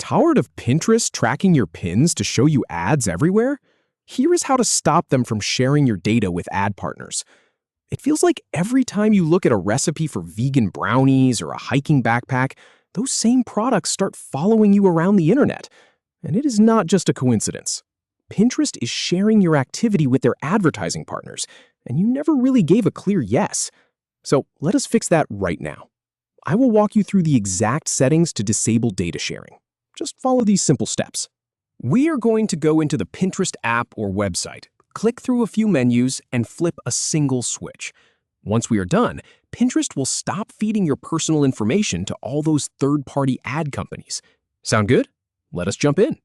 Tired of Pinterest tracking your pins to show you ads everywhere? Here is how to stop them from sharing your data with ad partners. It feels like every time you look at a recipe for vegan brownies or a hiking backpack, those same products start following you around the internet. And it is not just a coincidence. Pinterest is sharing your activity with their advertising partners, and you never really gave a clear yes. So let us fix that right now. I will walk you through the exact settings to disable data sharing. Just follow these simple steps. We are going to go into the Pinterest app or website, click through a few menus, and flip a single switch. Once we are done, Pinterest will stop feeding your personal information to all those third-party ad companies. Sound good? Let us jump in.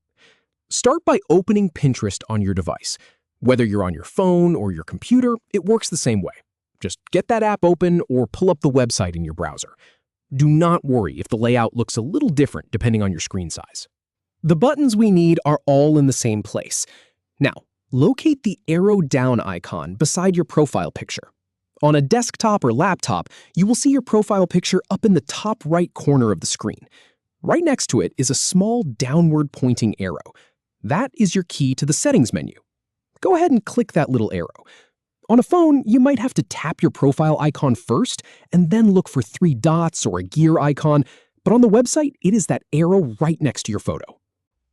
Start by opening Pinterest on your device. Whether you're on your phone or your computer, it works the same way. Just get that app open or pull up the website in your browser. Do not worry if the layout looks a little different depending on your screen size. The buttons we need are all in the same place. Now, locate the arrow down icon beside your profile picture. On a desktop or laptop, you will see your profile picture up in the top right corner of the screen. Right next to it is a small downward pointing arrow. That is your key to the settings menu. Go ahead and click that little arrow. On a phone, you might have to tap your profile icon first and then look for 3 dots or a gear icon, but on the website, it is that arrow right next to your photo.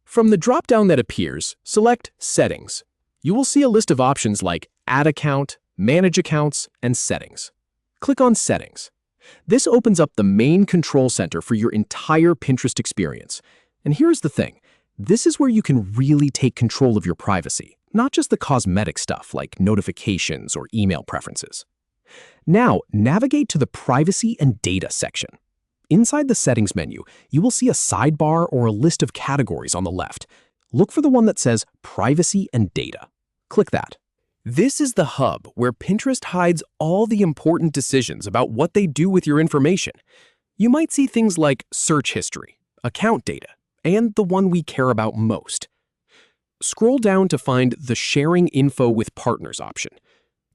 From the drop-down that appears, select Settings. You will see a list of options like Add Account, Manage Accounts, and Settings. Click on Settings. This opens up the main control center for your entire Pinterest experience. And here's the thing. This is where you can really take control of your privacy, not just the cosmetic stuff like notifications or email preferences. Now, navigate to the Privacy and Data section. Inside the Settings menu, you will see a sidebar or a list of categories on the left. Look for the one that says Privacy and Data. Click that. This is the hub where Pinterest hides all the important decisions about what they do with your information. You might see things like search history, account data, and the one we care about most. Scroll down to find the Sharing Info with Partners option.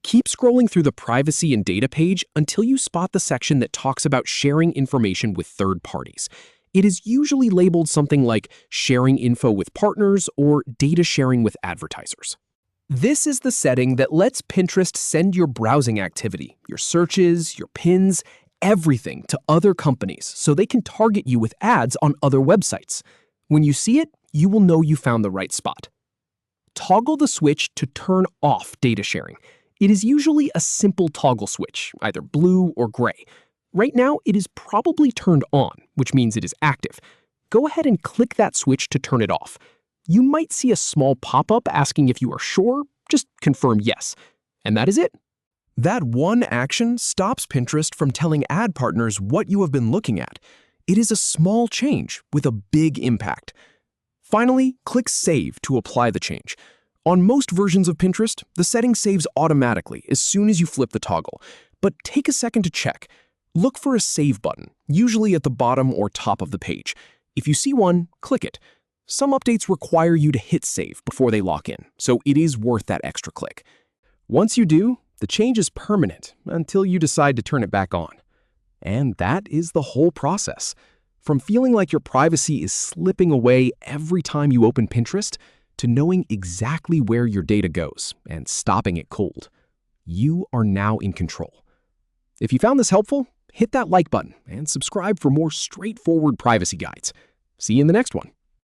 Keep scrolling through the Privacy and Data page until you spot the section that talks about sharing information with third parties. It is usually labeled something like Sharing Info with Partners or Data Sharing with Advertisers. This is the setting that lets Pinterest send your browsing activity, your searches, your pins, everything to other companies so they can target you with ads on other websites. When you see it, you will know you found the right spot. Toggle the switch to turn off data sharing. It is usually a simple toggle switch, either blue or gray. Right now, it is probably turned on, which means it is active. Go ahead and click that switch to turn it off. You might see a small pop-up asking if you are sure. Just confirm yes. And that is it. That one action stops Pinterest from telling ad partners what you have been looking at. It is a small change with a big impact. Finally, click Save to apply the change. On most versions of Pinterest, the setting saves automatically as soon as you flip the toggle. But take a second to check. Look for a Save button, usually at the bottom or top of the page. If you see one, click it. Some updates require you to hit Save before they lock in, so it is worth that extra click. Once you do, the change is permanent until you decide to turn it back on. And that is the whole process. From feeling like your privacy is slipping away every time you open Pinterest, to knowing exactly where your data goes and stopping it cold. You are now in control. If you found this helpful, hit that like button and subscribe for more straightforward privacy guides. See you in the next one.